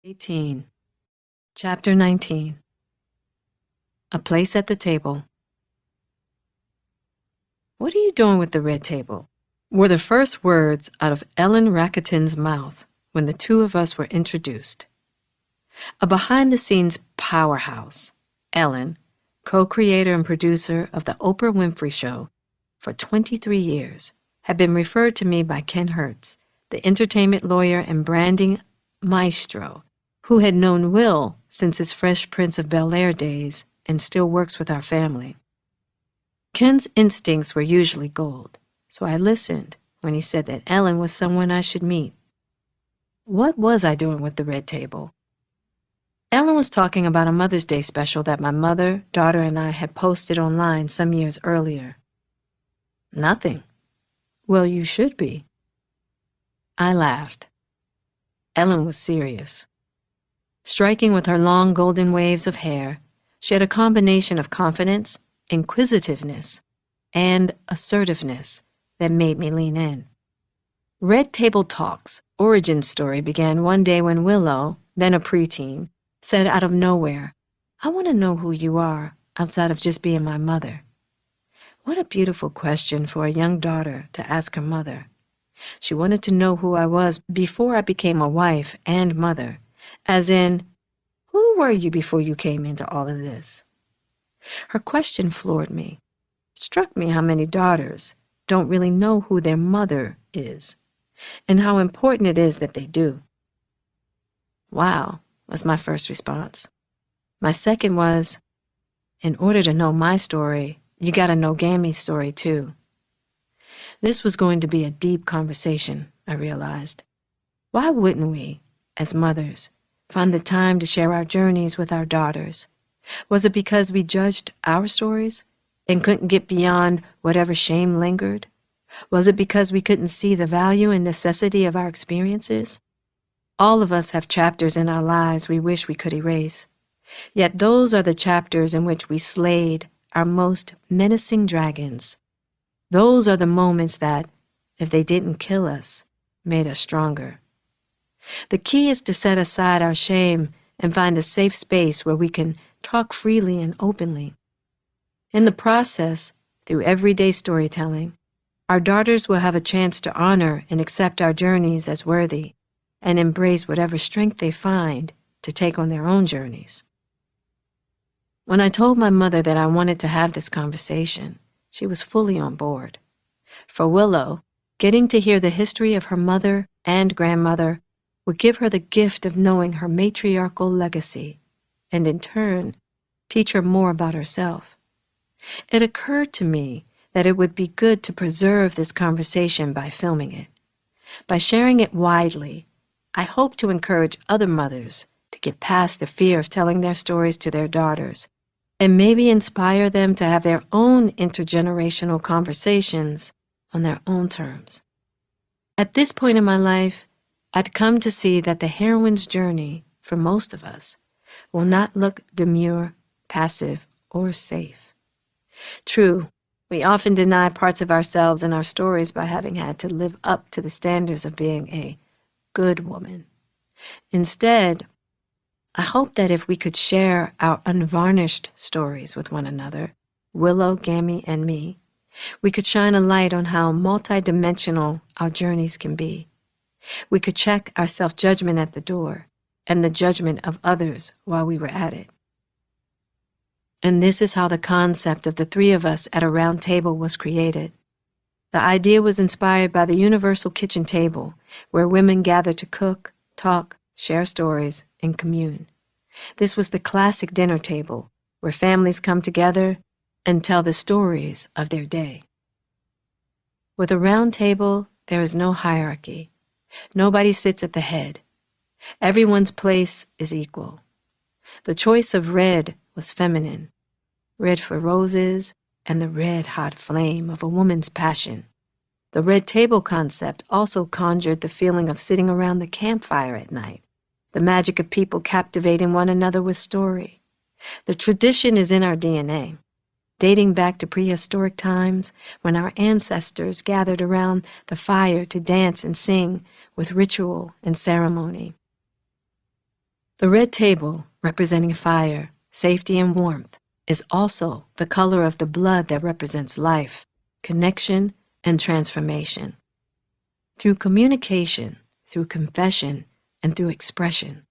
18. Chapter 19. A place at the table. "What are you doing with the red table?" were the first words out of Ellen Rakitin's mouth when the two of us were introduced. A behind-the-scenes powerhouse, Ellen, co-creator and producer of The Oprah Winfrey Show for 23 years, had been referred to me by Ken Hertz, the entertainment lawyer and branding maestro, who had known Will since his Fresh Prince of Bel-Air days and still works with our family. Ken's instincts were usually gold, so I listened when he said that Ellen was someone I should meet. What was I doing with the red table? Ellen was talking about a Mother's Day special that my mother, daughter, and I had posted online some years earlier. Nothing. Well, you should be. I laughed. Ellen was serious. Striking with her long golden waves of hair, she had a combination of confidence, inquisitiveness, and assertiveness that made me lean in. Red Table Talks' origin story began one day when Willow, then a preteen, said out of nowhere, "I want to know who you are outside of just being my mother." What a beautiful question for a young daughter to ask her mother. She wanted to know who I was before I became a wife and mother, as in, who were you before you came into all of this? Her question floored me. It struck me how many daughters don't really know who their mother is, and how important it is that they do. Wow, was my first response. My second was, in order to know my story, you gotta know Gammy's story too. This was going to be a deep conversation, I realized. Why wouldn't we, as mothers, find the time to share our journeys with our daughters? Was it because we judged our stories and couldn't get beyond whatever shame lingered? Was it because we couldn't see the value and necessity of our experiences? All of us have chapters in our lives we wish we could erase. Yet those are the chapters in which we slayed our most menacing dragons. Those are the moments that, if they didn't kill us, made us stronger. The key is to set aside our shame and find a safe space where we can talk freely and openly. In the process, through everyday storytelling, our daughters will have a chance to honor and accept our journeys as worthy and embrace whatever strength they find to take on their own journeys. When I told my mother that I wanted to have this conversation, she was fully on board. For Willow, getting to hear the history of her mother and grandmother would give her the gift of knowing her matriarchal legacy, and in turn, teach her more about herself. It occurred to me that it would be good to preserve this conversation by filming it. By sharing it widely, I hope to encourage other mothers to get past the fear of telling their stories to their daughters, and maybe inspire them to have their own intergenerational conversations on their own terms. At this point in my life, I'd come to see that the heroine's journey, for most of us, will not look demure, passive, or safe. True, we often deny parts of ourselves and our stories by having had to live up to the standards of being a good woman. Instead, I hope that if we could share our unvarnished stories with one another, Willow, Gammy, and me, we could shine a light on how multidimensional our journeys can be. We could check our self-judgment at the door and the judgment of others while we were at it. And this is how the concept of the three of us at a round table was created. The idea was inspired by the universal kitchen table, where women gather to cook, talk, share stories, and commune. This was the classic dinner table, where families come together and tell the stories of their day. With a round table, there is no hierarchy. Nobody sits at the head. Everyone's place is equal. The choice of red was feminine, red for roses and the red-hot flame of a woman's passion. The red table concept also conjured the feeling of sitting around the campfire at night, the magic of people captivating one another with story. The tradition is in our DNA, dating back to prehistoric times when our ancestors gathered around the fire to dance and sing with ritual and ceremony. The red table, representing fire, safety, and warmth, is also the color of the blood that represents life, connection, and transformation. Through communication, through confession, and through expression,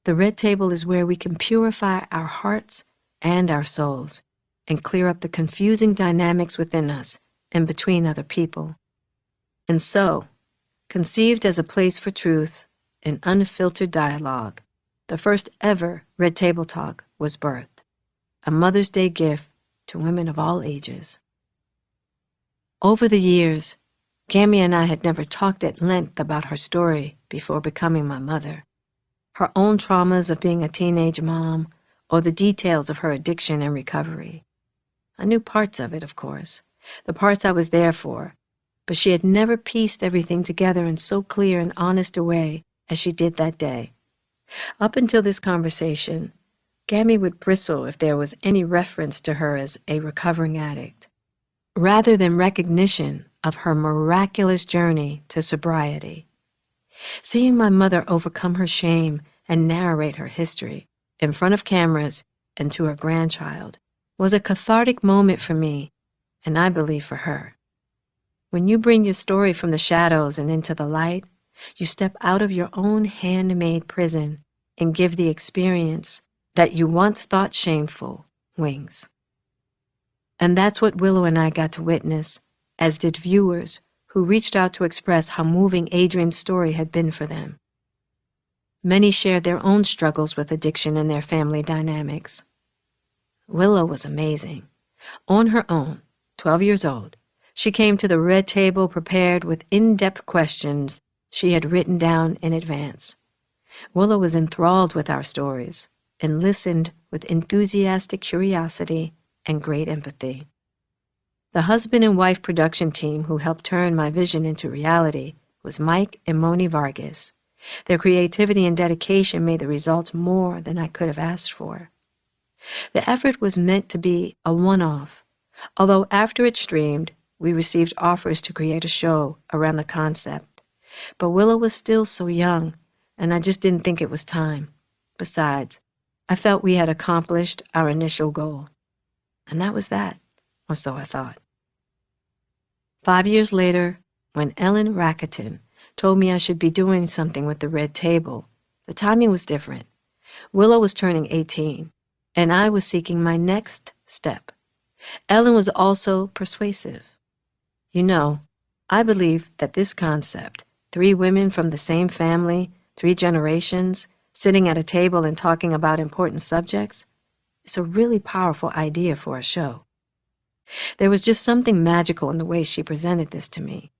the red table is where we can purify our hearts and our souls and clear up the confusing dynamics within us and between other people. And so, conceived as a place for truth and unfiltered dialogue, the first ever Red Table Talk was birthed, a Mother's Day gift to women of all ages. Over the years, Gammy and I had never talked at length about her story before becoming my mother, her own traumas of being a teenage mom, or the details of her addiction and recovery. I knew parts of it, of course, the parts I was there for, but she had never pieced everything together in so clear and honest a way as she did that day. Up until this conversation, Gammy would bristle if there was any reference to her as a recovering addict, rather than recognition of her miraculous journey to sobriety. Seeing my mother overcome her shame and narrate her history in front of cameras and to her grandchild was a cathartic moment for me, and I believe for her. When you bring your story from the shadows and into the light, you step out of your own handmade prison and give the experience that you once thought shameful wings. And that's what Willow and I got to witness, as did viewers who reached out to express how moving Adrian's story had been for them. Many shared their own struggles with addiction and their family dynamics. Willow was amazing. On her own, 12 years old, she came to the red table prepared with in-depth questions she had written down in advance. Willow was enthralled with our stories and listened with enthusiastic curiosity and great empathy. The husband and wife production team who helped turn my vision into reality was Mike and Moni Vargas. Their creativity and dedication made the results more than I could have asked for. The effort was meant to be a one-off, although after it streamed, we received offers to create a show around the concept. But Willow was still so young, and I just didn't think it was time. Besides, I felt we had accomplished our initial goal. And that was that, or so I thought. 5 years later, when Ellen Racketon told me I should be doing something with the red table, the timing was different. Willow was turning 18, and I was seeking my next step. Ellen was also persuasive. You know, I believe that this concept, 3 women from the same family, 3 generations, sitting at a table and talking about important subjects, is a really powerful idea for a show. There was just something magical in the way she presented this to me.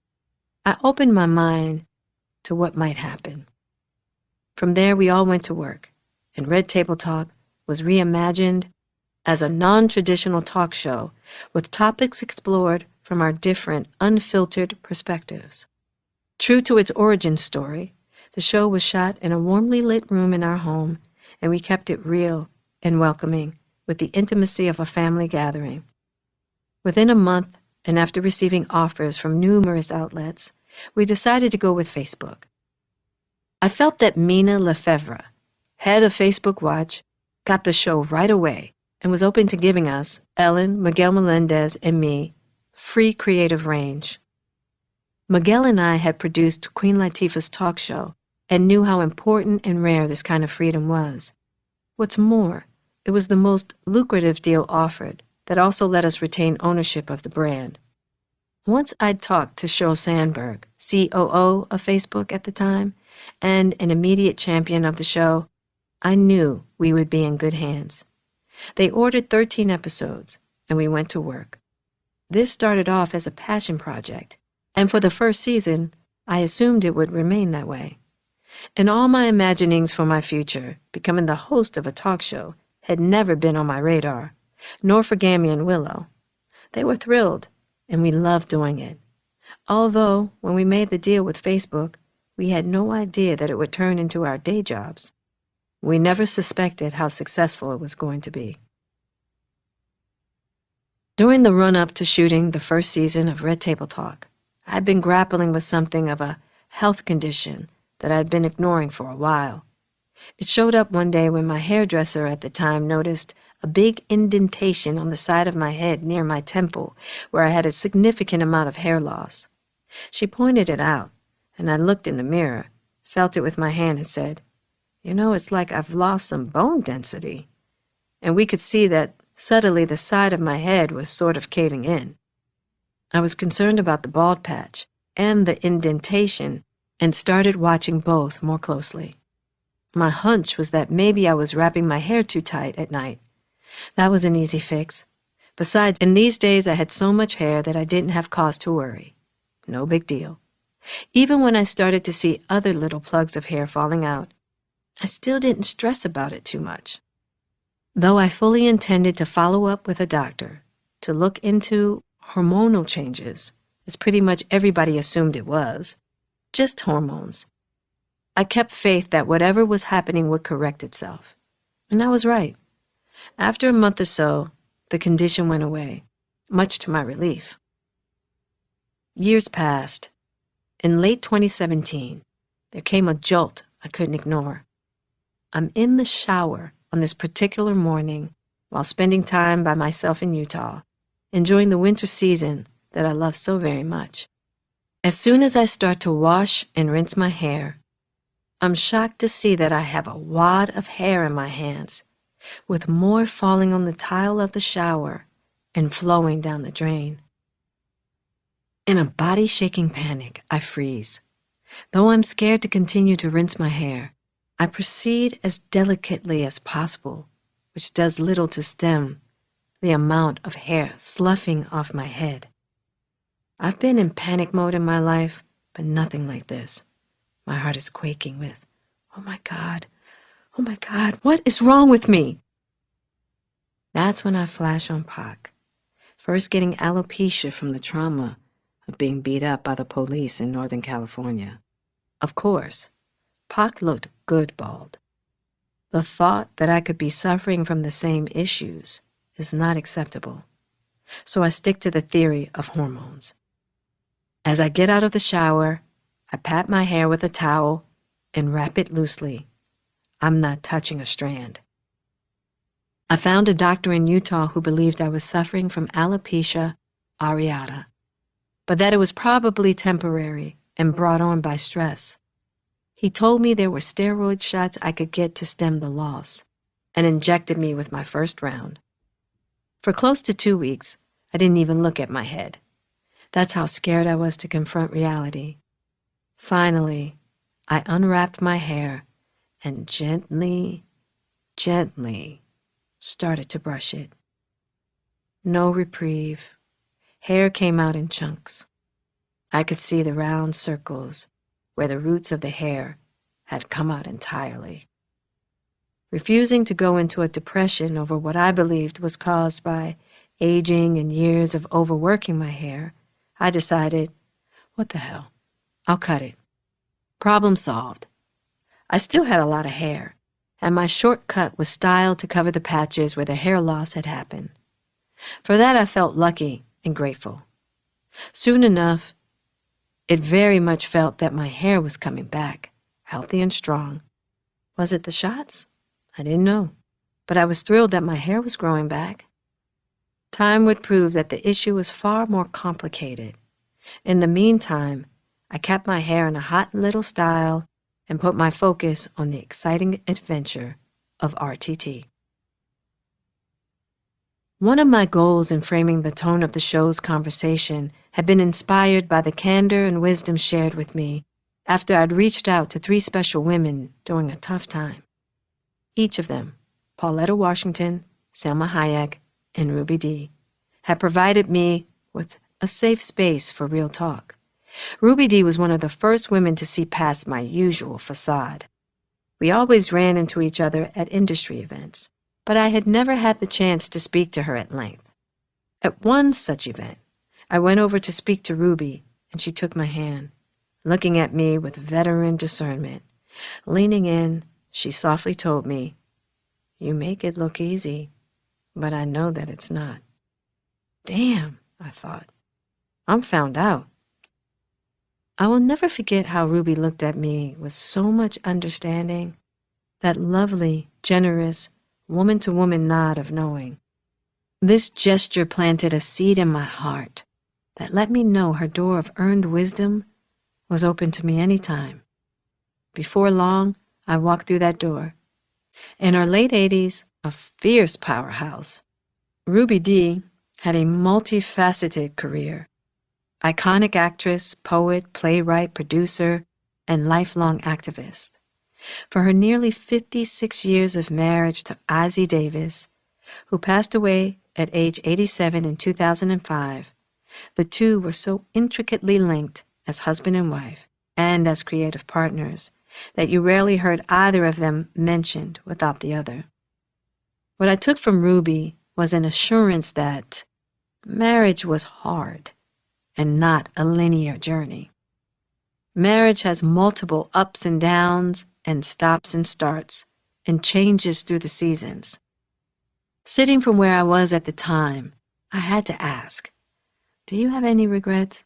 I opened my mind to what might happen. From there, we all went to work, and Red Table Talk was reimagined as a non-traditional talk show with topics explored from our different, unfiltered perspectives. True to its origin story, the show was shot in a warmly lit room in our home, and we kept it real and welcoming with the intimacy of a family gathering. Within a month, and after receiving offers from numerous outlets, we decided to go with Facebook. I felt that Mina Lefevre, head of Facebook Watch, got the show right away and was open to giving us, Ellen, Miguel Melendez, and me, free creative range. Miguel and I had produced Queen Latifah's talk show and knew how important and rare this kind of freedom was. What's more, it was the most lucrative deal offered that also let us retain ownership of the brand. Once I'd talked to Sheryl Sandberg, COO of Facebook at the time, and an immediate champion of the show, I knew we would be in good hands. They ordered 13 episodes, and we went to work. This started off as a passion project, and for the first season, I assumed it would remain that way. In all my imaginings for my future, becoming the host of a talk show had never been on my radar, nor for Gammy and Willow. They were thrilled, and we loved doing it. Although, when we made the deal with Facebook, we had no idea that it would turn into our day jobs. We never suspected how successful it was going to be. During the run-up to shooting the first season of Red Table Talk, I'd been grappling with something of a health condition that I'd been ignoring for a while. It showed up one day when my hairdresser at the time noticed a big indentation on the side of my head near my temple where I had a significant amount of hair loss. She pointed it out, and I looked in the mirror, felt it with my hand, and said, "You know, it's like I've lost some bone density." And we could see that subtly the side of my head was sort of caving in. I was concerned about the bald patch and the indentation and started watching both more closely. My hunch was that maybe I was wrapping my hair too tight at night. That was an easy fix. Besides, in these days I had so much hair that I didn't have cause to worry. No big deal. Even when I started to see other little plugs of hair falling out, I still didn't stress about it too much. Though I fully intended to follow up with a doctor to look into hormonal changes, as pretty much everybody assumed it was, just hormones, I kept faith that whatever was happening would correct itself. And I was right. After a month or so, the condition went away, much to my relief. Years passed. In late 2017, there came a jolt I couldn't ignore. I'm in the shower on this particular morning while spending time by myself in Utah, enjoying the winter season that I love so very much. As soon as I start to wash and rinse my hair, I'm shocked to see that I have a wad of hair in my hands, with more falling on the tile of the shower and flowing down the drain. In a body-shaking panic, I freeze. Though I'm scared to continue to rinse my hair, I proceed as delicately as possible, which does little to stem the amount of hair sloughing off my head. I've been in panic mode in my life, but nothing like this. My heart is quaking with, oh my God, what is wrong with me? That's when I flash on Pac, first getting alopecia from the trauma of being beat up by the police in Northern California. Of course, Pac looked good bald. The thought that I could be suffering from the same issues is not acceptable, so I stick to the theory of hormones. As I get out of the shower, I pat my hair with a towel and wrap it loosely. I'm not touching a strand. I found a doctor in Utah who believed I was suffering from alopecia areata, but that it was probably temporary and brought on by stress. He told me there were steroid shots I could get to stem the loss and injected me with my first round. For close to 2 weeks, I didn't even look at my head. That's how scared I was to confront reality. Finally, I unwrapped my hair and gently started to brush it. No reprieve. Hair came out in chunks. I could see the round circles where the roots of the hair had come out entirely. Refusing to go into a depression over what I believed was caused by aging and years of overworking my hair, I decided, what the hell, I'll cut it. Problem solved. I still had a lot of hair, and my short cut was styled to cover the patches where the hair loss had happened. For that I felt lucky and grateful. Soon enough, it very much felt that my hair was coming back, healthy and strong. Was it the shots? I didn't know, but I was thrilled that my hair was growing back. Time would prove that the issue was far more complicated. In the meantime, I kept my hair in a hot little style and put my focus on the exciting adventure of RTT. One of my goals in framing the tone of the show's conversation had been inspired by the candor and wisdom shared with me after I'd reached out to 3 special women during a tough time. Each of them, Pauletta Washington, Selma Hayek, and Ruby Dee, had provided me with a safe space for real talk. Ruby Dee was one of the first women to see past my usual facade. We always ran into each other at industry events, but I had never had the chance to speak to her at length. At one such event, I went over to speak to Ruby, and she took my hand, looking at me with veteran discernment. Leaning in, she softly told me, "You make it look easy, but I know that it's not." Damn, I thought. I'm found out. I will never forget how Ruby looked at me with so much understanding that lovely, generous, woman-to-woman nod of knowing. This gesture planted a seed in my heart that let me know her door of earned wisdom was open to me any time. Before long, I walked through that door. In her late 80s, a fierce powerhouse, Ruby Dee had a multifaceted career. Iconic actress, poet, playwright, producer, and lifelong activist. For her nearly 56 years of marriage to Ozzie Davis, who passed away at age 87 in 2005, the two were so intricately linked as husband and wife and as creative partners that you rarely heard either of them mentioned without the other. What I took from Ruby was an assurance that marriage was hard and not a linear journey. Marriage has multiple ups and downs and stops and starts and changes through the seasons. Sitting from where I was at the time, I had to ask, do you have any regrets?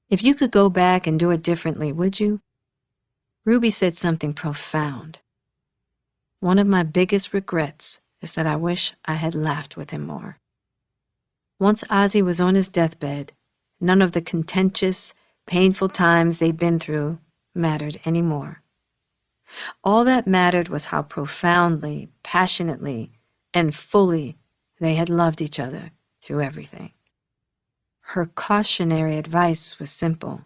If you could go back and do it differently, would you? Ruby said something profound. One of my biggest regrets is that I wish I had laughed with him more. Once Ozzie was on his deathbed, none of the contentious, painful times they'd been through mattered anymore. All that mattered was how profoundly, passionately, and fully they had loved each other through everything. Her cautionary advice was simple.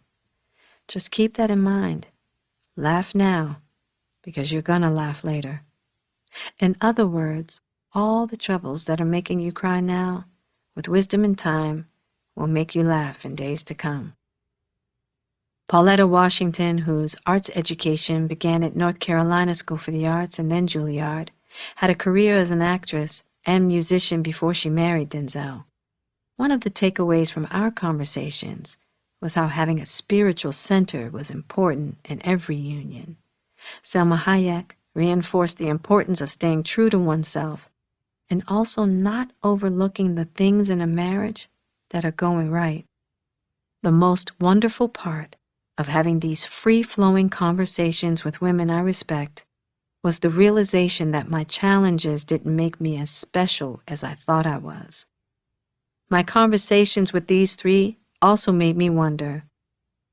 Just keep that in mind. Laugh now, because you're gonna laugh later. In other words, all the troubles that are making you cry now, with wisdom and time, will make you laugh in days to come. Pauletta Washington, whose arts education began at North Carolina School for the Arts and then Juilliard, had a career as an actress and musician before she married Denzel. One of the takeaways from our conversations was how having a spiritual center was important in every union. Selma Hayek reinforced the importance of staying true to oneself and also not overlooking the things in a marriage that are going right. The most wonderful part of having these free-flowing conversations with women I respect was the realization that my challenges didn't make me as special as I thought I was. My conversations with these three also made me wonder,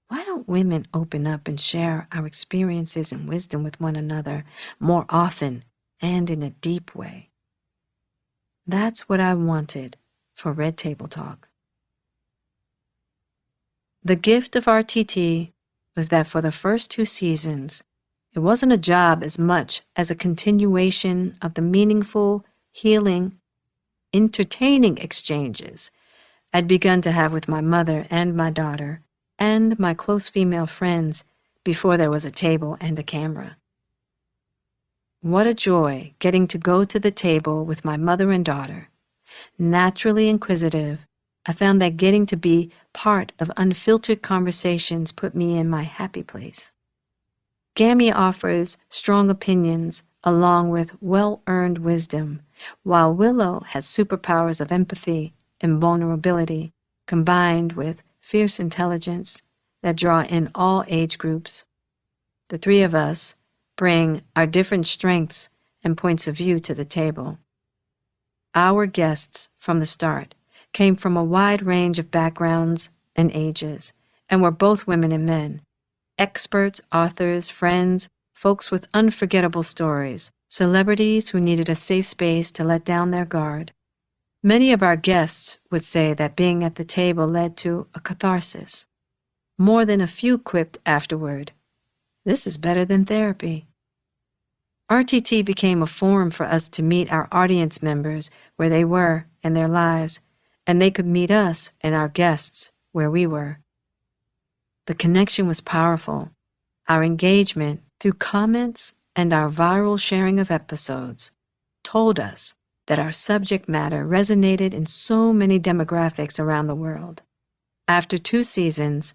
why don't women open up and share our experiences and wisdom with one another more often and in a deep way? That's what I wanted for Red Table Talk. The gift of RTT was that for the first 2 seasons, it wasn't a job as much as a continuation of the meaningful, healing, entertaining exchanges I'd begun to have with my mother and my daughter and my close female friends before there was a table and a camera. What a joy getting to go to the table with my mother and daughter. Naturally inquisitive, I found that getting to be part of unfiltered conversations put me in my happy place. Gammy offers strong opinions along with well-earned wisdom, while Willow has superpowers of empathy and vulnerability combined with fierce intelligence that draw in all age groups. The three of us bring our different strengths and points of view to the table. Our guests from the start came from a wide range of backgrounds and ages, and were both women and men, experts, authors, friends, folks with unforgettable stories, celebrities who needed a safe space to let down their guard. Many of our guests would say that being at the table led to a catharsis. More than a few quipped afterward, "This is better than therapy." RTT became a forum for us to meet our audience members where they were in their lives, and they could meet us and our guests where we were. The connection was powerful. Our engagement through comments and our viral sharing of episodes told us that our subject matter resonated in so many demographics around the world. After 2 seasons,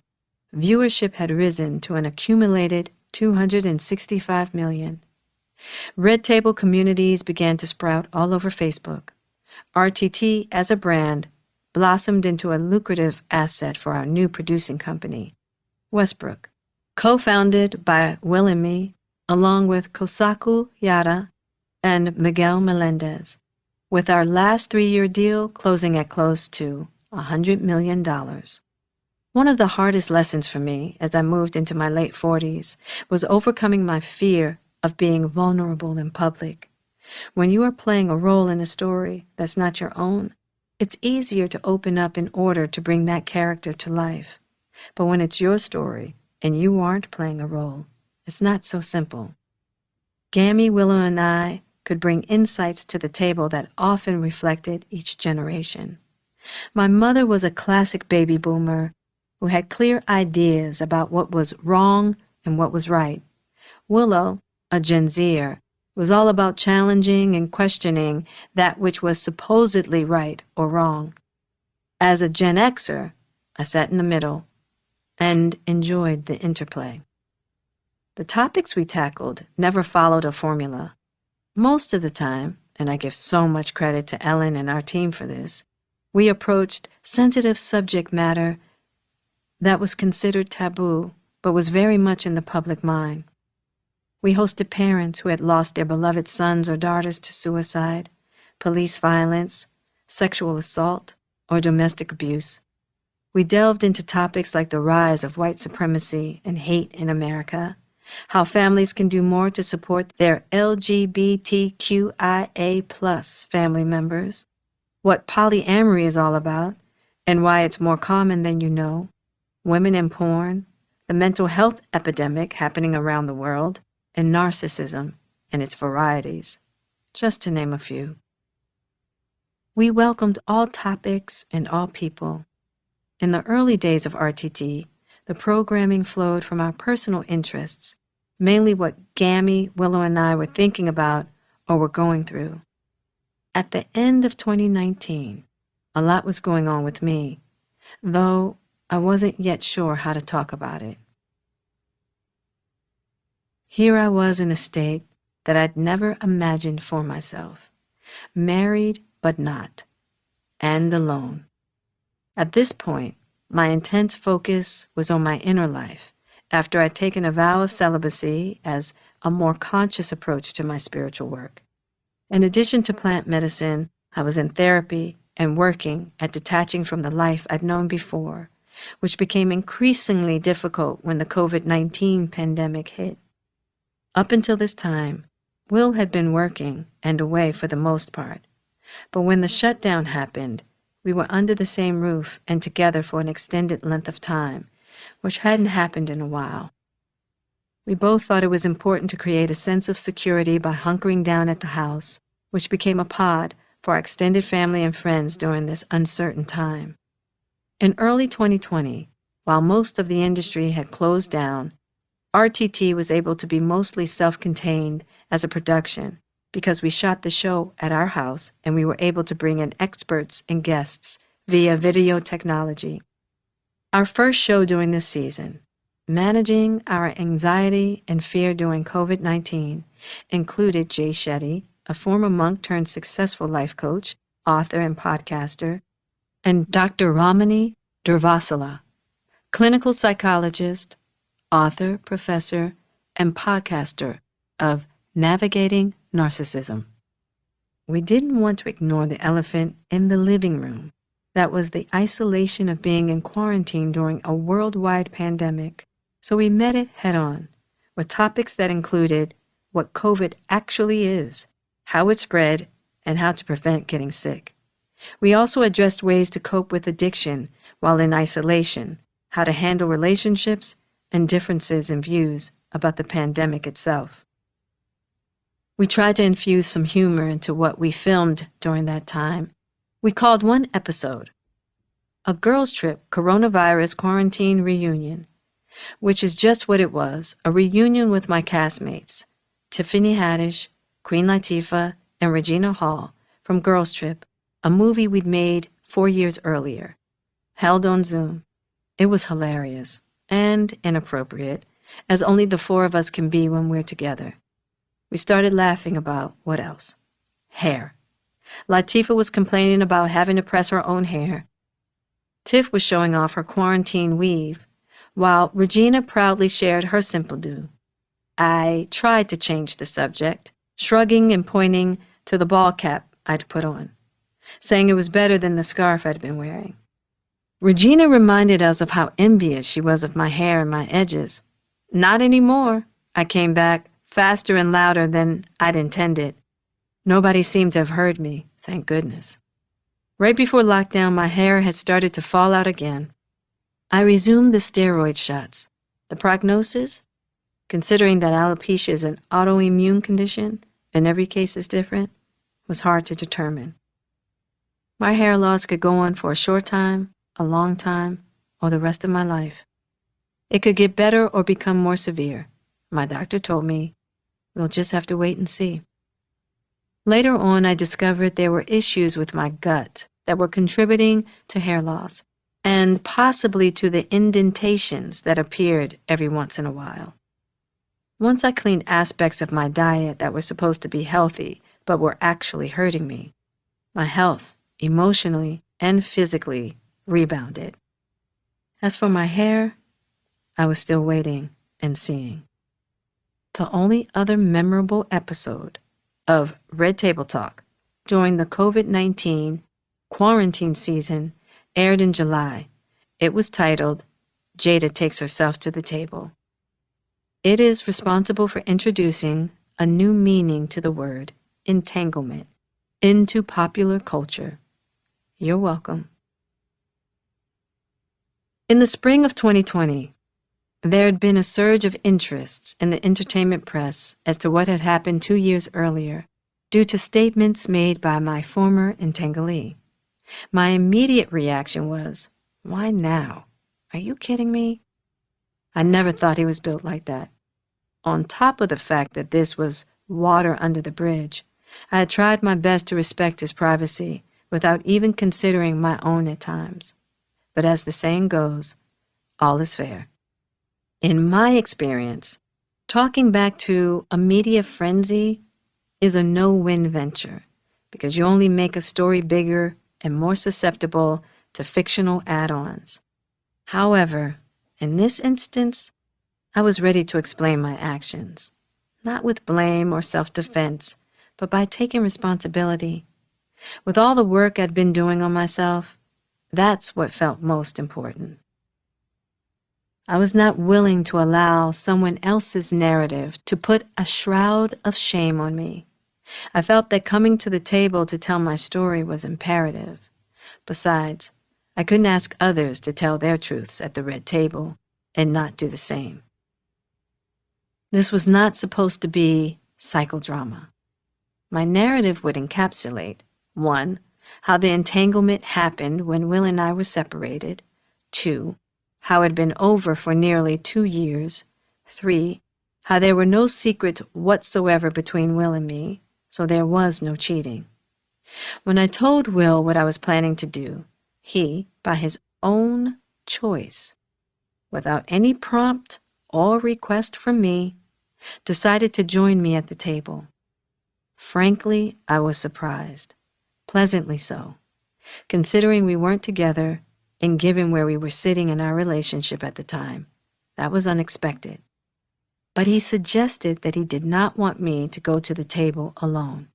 viewership had risen to an accumulated 265 million. Red Table communities began to sprout all over Facebook. RTT, as a brand, blossomed into a lucrative asset for our new producing company, Westbrook. Co-founded by Will and me, along with Kosaku Yada and Miguel Melendez, with our last 3-year deal closing at close to $100 million. One of the hardest lessons for me as I moved into my late 40s was overcoming my fear of being vulnerable in public. When you are playing a role in a story that's not your own, it's easier to open up in order to bring that character to life. But when it's your story and you aren't playing a role, it's not so simple. Gammy, Willow, and I could bring insights to the table that often reflected each generation. My mother was a classic baby boomer who had clear ideas about what was wrong and what was right. Willow, a Gen Zer, was all about challenging and questioning that which was supposedly right or wrong. As a Gen Xer, I sat in the middle and enjoyed the interplay. The topics we tackled never followed a formula. Most of the time, and I give so much credit to Ellen and our team for this, we approached sensitive subject matter that was considered taboo, but was very much in the public mind. We hosted parents who had lost their beloved sons or daughters to suicide, police violence, sexual assault, or domestic abuse. We delved into topics like the rise of white supremacy and hate in America, how families can do more to support their LGBTQIA+ family members, what polyamory is all about, and why it's more common than you know, women in porn, the mental health epidemic happening around the world, and narcissism and its varieties, just to name a few. We welcomed all topics and all people. In the early days of RTT, the programming flowed from our personal interests, mainly what Gammy, Willow, and I were thinking about or were going through. At the end of 2019, a lot was going on with me, though I wasn't yet sure how to talk about it. Here I was in a state that I'd never imagined for myself, married but not, and alone. At this point, my intense focus was on my inner life, after I'd taken a vow of celibacy as a more conscious approach to my spiritual work. In addition to plant medicine, I was in therapy and working at detaching from the life I'd known before, which became increasingly difficult when the COVID-19 pandemic hit. Up until this time, Will had been working and away for the most part, but when the shutdown happened, we were under the same roof and together for an extended length of time, which hadn't happened in a while. We both thought it was important to create a sense of security by hunkering down at the house, which became a pod for our extended family and friends during this uncertain time. In early 2020, while most of the industry had closed down, RTT was able to be mostly self-contained as a production because we shot the show at our house and we were able to bring in experts and guests via video technology. Our first show during this season, Managing Our Anxiety and Fear During COVID-19, included Jay Shetty, a former monk turned successful life coach, author, and podcaster, and Dr. Ramani Durvasula, clinical psychologist, author, professor, and podcaster of Navigating Narcissism. We didn't want to ignore the elephant in the living room. That was the isolation of being in quarantine during a worldwide pandemic. So we met it head on, with topics that included what COVID actually is, how it spread, and how to prevent getting sick. We also addressed ways to cope with addiction while in isolation, how to handle relationships, and differences in views about the pandemic itself. We tried to infuse some humor into what we filmed during that time. We called one episode A Girls Trip Coronavirus Quarantine Reunion, which is just what it was, a reunion with my castmates, Tiffany Haddish, Queen Latifah, and Regina Hall from Girls Trip, a movie we'd made 4 years earlier, held on Zoom. It was hilarious and inappropriate, as only the four of us can be when we're together. We started laughing about, what else? Hair. Latifah was complaining about having to press her own hair. Tiff was showing off her quarantine weave, while Regina proudly shared her simple do. I tried to change the subject, shrugging and pointing to the ball cap I'd put on, saying it was better than the scarf I'd been wearing. Regina reminded us of how envious she was of my hair and my edges. Not anymore, I came back, faster and louder than I'd intended. Nobody seemed to have heard me, thank goodness. Right before lockdown, my hair had started to fall out again. I resumed the steroid shots. The prognosis? Considering that alopecia is an autoimmune condition and every case is different, was hard to determine. My hair loss could go on for a short time, a long time, or the rest of my life. It could get better or become more severe. My doctor told me, we'll just have to wait and see. Later on, I discovered there were issues with my gut that were contributing to hair loss and possibly to the indentations that appeared every once in a while. Once I cleaned aspects of my diet that were supposed to be healthy but were actually hurting me, my health, emotionally and physically, rebounded. As for my hair, I was still waiting and seeing. The only other memorable episode of Red Table Talk during the COVID-19 quarantine season aired in July. It was titled, Jada Takes Herself to the Table. It is responsible for introducing a new meaning to the word entanglement into popular culture. You're welcome. In the spring of 2020, there had been a surge of interests in the entertainment press as to what had happened 2 years earlier due to statements made by my former entanglee. My immediate reaction was, why now? Are you kidding me? I never thought he was built like that. On top of the fact that this was water under the bridge, I had tried my best to respect his privacy without even considering my own at times. But as the saying goes, all is fair. In my experience, talking back to a media frenzy is a no-win venture because you only make a story bigger and more susceptible to fictional add-ons. However, in this instance, I was ready to explain my actions, not with blame or self-defense, but by taking responsibility. With all the work I'd been doing on myself, that's what felt most important. I was not willing to allow someone else's narrative to put a shroud of shame on me. I felt that coming to the table to tell my story was imperative. Besides, I couldn't ask others to tell their truths at the red table and not do the same. This was not supposed to be psychodrama. My narrative would encapsulate 1. How the entanglement happened when Will and I were separated. 2. How it had been over for nearly 2 years. 3. How there were no secrets whatsoever between Will and me, so there was no cheating. When I told Will what I was planning to do, he, by his own choice, without any prompt or request from me, decided to join me at the table. Frankly, I was surprised, pleasantly so, considering we weren't together and given where we were sitting in our relationship at the time. That was unexpected. But he suggested that he did not want me to go to the table alone.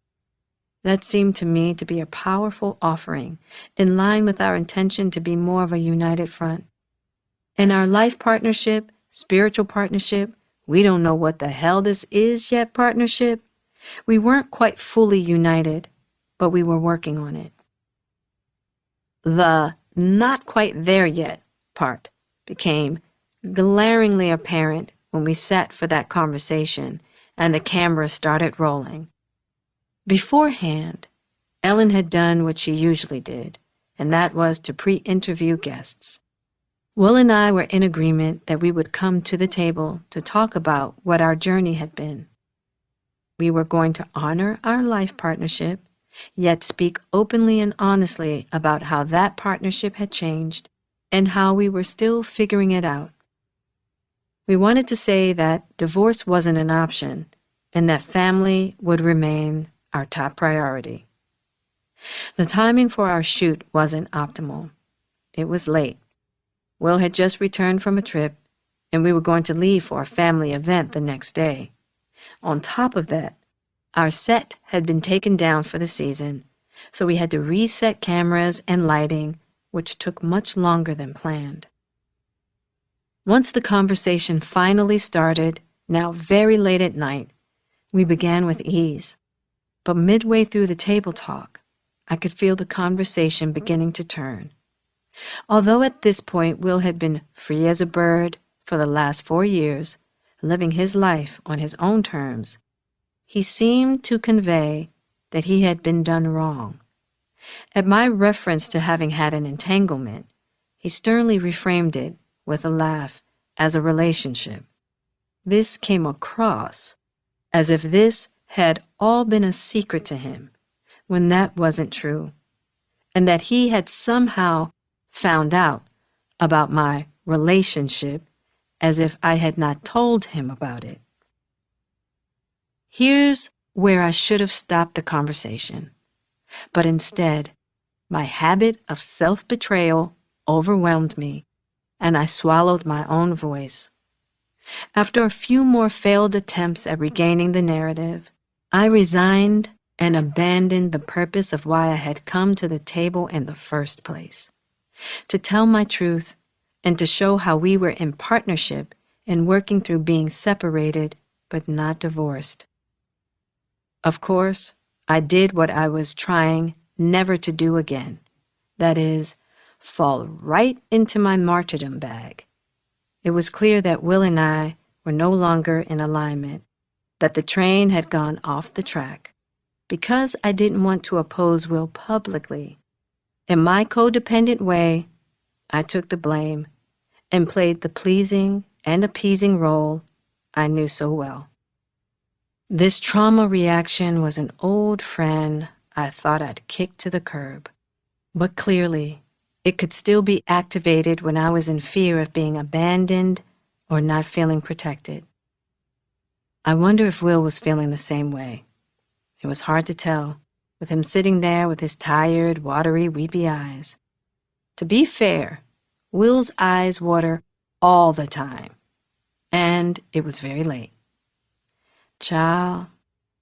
That seemed to me to be a powerful offering, in line with our intention to be more of a united front. In our life partnership, spiritual partnership, we don't know what the hell this is yet partnership, we weren't quite fully united, but we were working on it. The not quite there yet part became glaringly apparent when we sat for that conversation and the camera started rolling. Beforehand, Ellen had done what she usually did, and that was to pre-interview guests. Will and I were in agreement that we would come to the table to talk about what our journey had been. We were going to honor our life partnership, yet speak openly and honestly about how that partnership had changed and how we were still figuring it out. We wanted to say that divorce wasn't an option and that family would remain our top priority. The timing for our shoot wasn't optimal. It was late. Will had just returned from a trip, and we were going to leave for a family event the next day. On top of that, our set had been taken down for the season, so we had to reset cameras and lighting, which took much longer than planned. Once the conversation finally started, now very late at night, we began with ease. But midway through the table talk, I could feel the conversation beginning to turn. Although at this point Will had been free as a bird for the last 4 years, living his life on his own terms, he seemed to convey that he had been done wrong. At my reference to having had an entanglement, he sternly reframed it, with a laugh, as a relationship. This came across as if this had all been a secret to him, when that wasn't true, and that he had somehow found out about my relationship as if I had not told him about it. Here's where I should have stopped the conversation, but instead, my habit of self-betrayal overwhelmed me, and I swallowed my own voice. After a few more failed attempts at regaining the narrative, I resigned and abandoned the purpose of why I had come to the table in the first place, to tell my truth and to show how we were in partnership in working through being separated but not divorced. Of course, I did what I was trying never to do again, that is, fall right into my martyrdom bag. It was clear that Will and I were no longer in alignment, that the train had gone off the track. Because I didn't want to oppose Will publicly, in my codependent way, I took the blame and played the pleasing and appeasing role I knew so well. This trauma reaction was an old friend I thought I'd kicked to the curb, but clearly it could still be activated when I was in fear of being abandoned or not feeling protected. I wonder if Will was feeling the same way. It was hard to tell, with him sitting there with his tired, watery, weepy eyes. To be fair, Will's eyes water all the time, and it was very late. Child,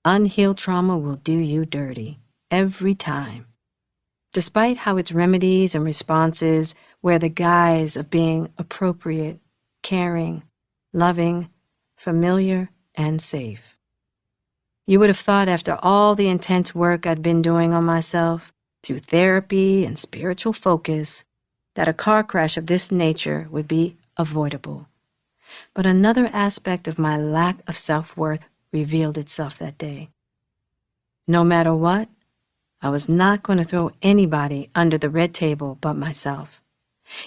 unhealed trauma will do you dirty, every time. Despite how its remedies and responses wear the guise of being appropriate, caring, loving, familiar, and safe. You would have thought after all the intense work I'd been doing on myself, through therapy and spiritual focus, that a car crash of this nature would be avoidable. But another aspect of my lack of self-worth revealed itself that day. No matter what, I was not going to throw anybody under the red table but myself,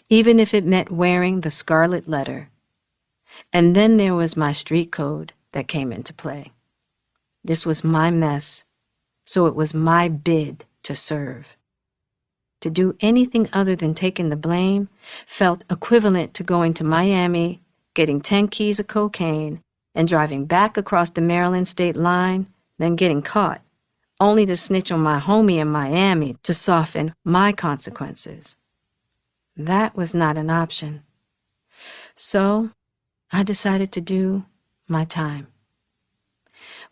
even if it meant wearing the scarlet letter. And then there was my street code that came into play. This was my mess, so it was my bid to serve. To do anything other than taking the blame felt equivalent to going to Miami, getting 10 keys of cocaine, and driving back across the Maryland state line, then getting caught, only to snitch on my homie in Miami to soften my consequences. That was not an option. So I decided to do my time.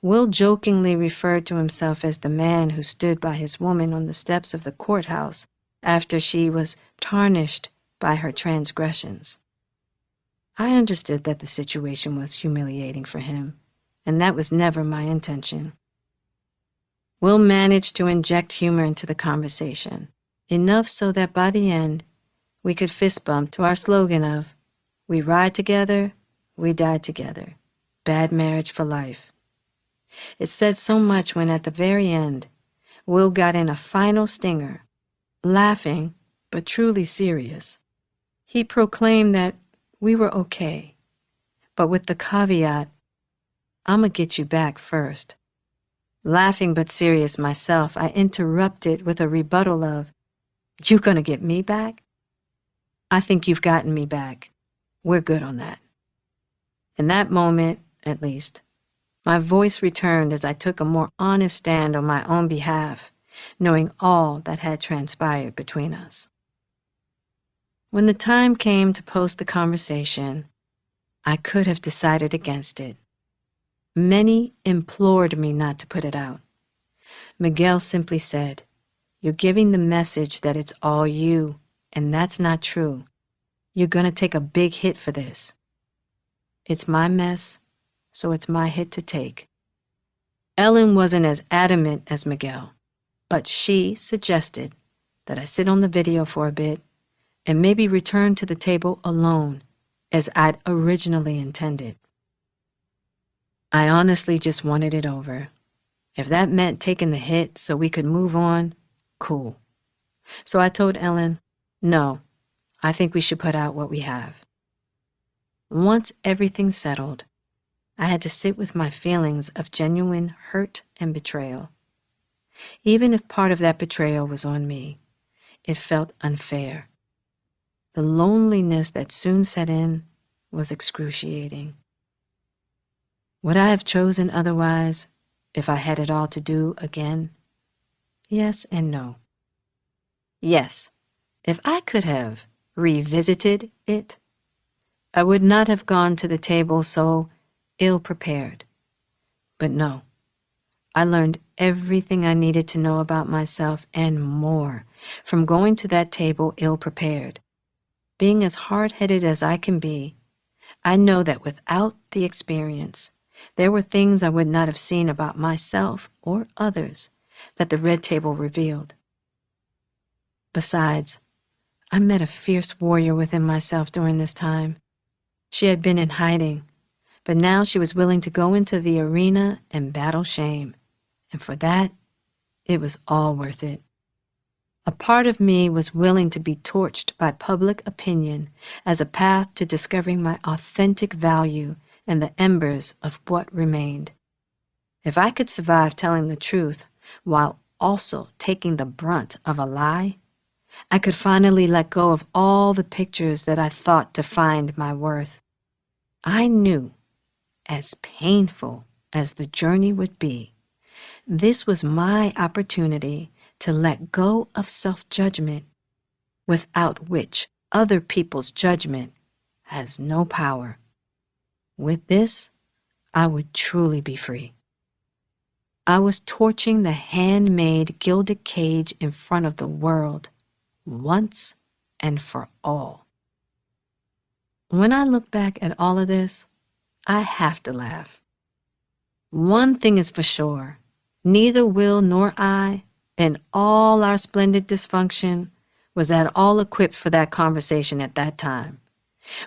Will jokingly referred to himself as the man who stood by his woman on the steps of the courthouse after she was tarnished by her transgressions. I understood that the situation was humiliating for him, and that was never my intention. Will managed to inject humor into the conversation, enough so that by the end, we could fist bump to our slogan of, "We ride together, we die together. Bad marriage for life." It said so much when at the very end, Will got in a final stinger, laughing but truly serious. He proclaimed that we were okay, but with the caveat, "I'ma get you back first." Laughing but serious myself, I interrupted with a rebuttal of, "You gonna get me back? I think you've gotten me back. We're good on that." In that moment, at least, my voice returned as I took a more honest stand on my own behalf, knowing all that had transpired between us. When the time came to post the conversation, I could have decided against it. Many implored me not to put it out. Miguel simply said, "You're giving the message that it's all you, and that's not true. You're going to take a big hit for this. It's my mess, so it's my hit to take." Ellen wasn't as adamant as Miguel, but she suggested that I sit on the video for a bit and maybe return to the table alone, as I'd originally intended. I honestly just wanted it over. If that meant taking the hit so we could move on, cool. So I told Ellen, no, I think we should put out what we have. Once everything settled, I had to sit with my feelings of genuine hurt and betrayal. Even if part of that betrayal was on me, it felt unfair. The loneliness that soon set in was excruciating. Would I have chosen otherwise if I had it all to do again? Yes and no. Yes, if I could have revisited it, I would not have gone to the table so ill-prepared. But no, I learned everything I needed to know about myself and more from going to that table ill-prepared. Being as hard-headed as I can be, I know that without the experience, there were things I would not have seen about myself or others that the red table revealed. Besides, I met a fierce warrior within myself during this time. She had been in hiding, but now she was willing to go into the arena and battle shame. And for that, it was all worth it. A part of me was willing to be torched by public opinion as a path to discovering my authentic value and the embers of what remained. If I could survive telling the truth while also taking the brunt of a lie, I could finally let go of all the pictures that I thought defined my worth. I knew, as painful as the journey would be, this was my opportunity to let go of self-judgment, without which other people's judgment has no power. With this, I would truly be free. I was torching the handmade gilded cage in front of the world, once and for all. When I look back at all of this, I have to laugh. One thing is for sure, neither Will nor I, in all our splendid dysfunction, was at all equipped for that conversation at that time.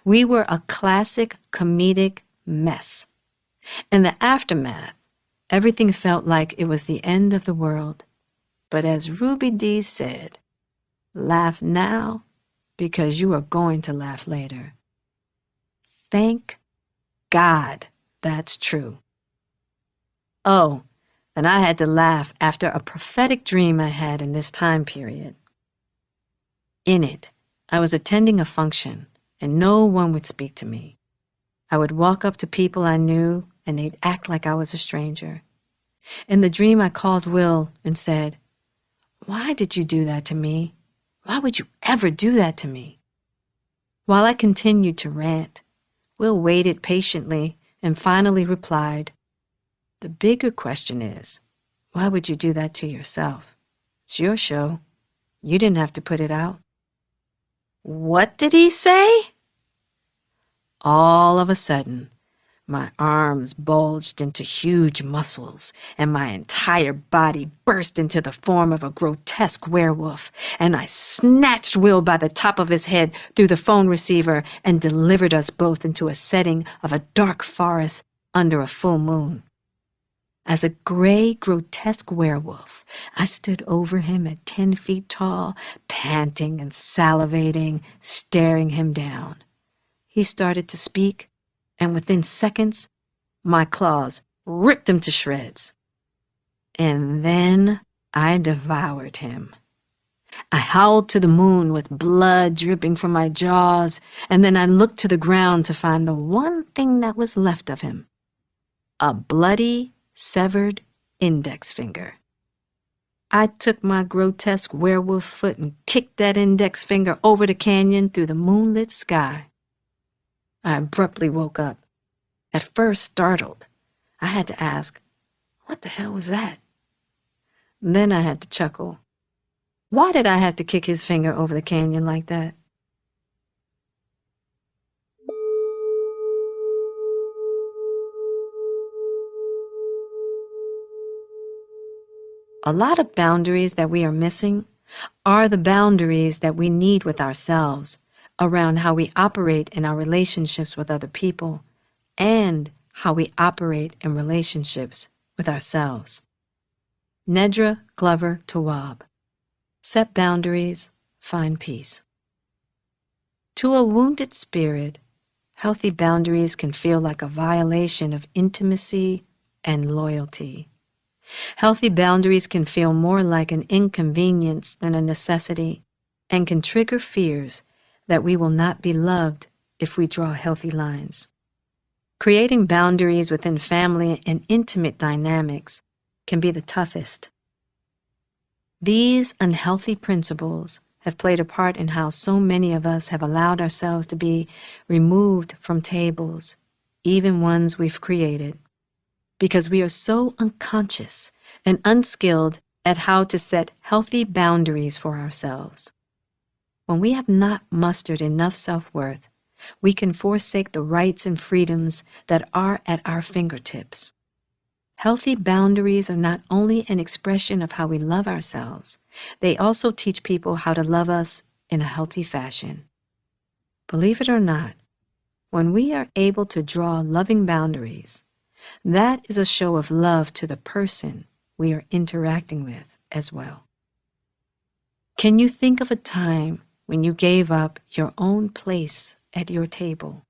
We were a classic comedic mess. In the aftermath, everything felt like it was the end of the world. But as Ruby Dee said, laugh now because you are going to laugh later. Thank God that's true. Oh, and I had to laugh after a prophetic dream I had in this time period. In it, I was attending a function, and no one would speak to me. I would walk up to people I knew, and they'd act like I was a stranger. In the dream, I called Will and said, "Why did you do that to me? Why would you ever do that to me?" While I continued to rant, Will waited patiently and finally replied, "The bigger question is, why would you do that to yourself? It's your show. You didn't have to put it out." What did he say? All of a sudden, my arms bulged into huge muscles, and my entire body burst into the form of a grotesque werewolf, and I snatched Will by the top of his head through the phone receiver and delivered us both into a setting of a dark forest under a full moon. As a gray, grotesque werewolf, I stood over him at 10 feet tall, panting and salivating, staring him down. He started to speak, and within seconds, my claws ripped him to shreds. And then I devoured him. I howled to the moon with blood dripping from my jaws, and then I looked to the ground to find the one thing that was left of him: a bloody, severed index finger. I took my grotesque werewolf foot and kicked that index finger over the canyon through the moonlit sky. I abruptly woke up, at first startled. I had to ask, what the hell was that? Then I had to chuckle. Why did I have to kick his finger over the canyon like that? A lot of boundaries that we are missing are the boundaries that we need with ourselves around how we operate in our relationships with other people and how we operate in relationships with ourselves. Nedra Glover Tawwab. Set boundaries, find peace. To a wounded spirit, healthy boundaries can feel like a violation of intimacy and loyalty. Healthy boundaries can feel more like an inconvenience than a necessity and can trigger fears that we will not be loved if we draw healthy lines. Creating boundaries within family and intimate dynamics can be the toughest. These unhealthy principles have played a part in how so many of us have allowed ourselves to be removed from tables, even ones we've created, because we are so unconscious and unskilled at how to set healthy boundaries for ourselves. When we have not mustered enough self-worth, we can forsake the rights and freedoms that are at our fingertips. Healthy boundaries are not only an expression of how we love ourselves, they also teach people how to love us in a healthy fashion. Believe it or not, when we are able to draw loving boundaries, that is a show of love to the person we are interacting with as well. Can you think of a time when you gave up your own place at your table?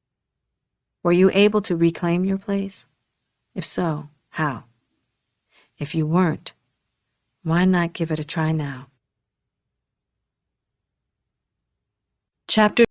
Were you able to reclaim your place? If so, how? If you weren't, why not give it a try now? Chapter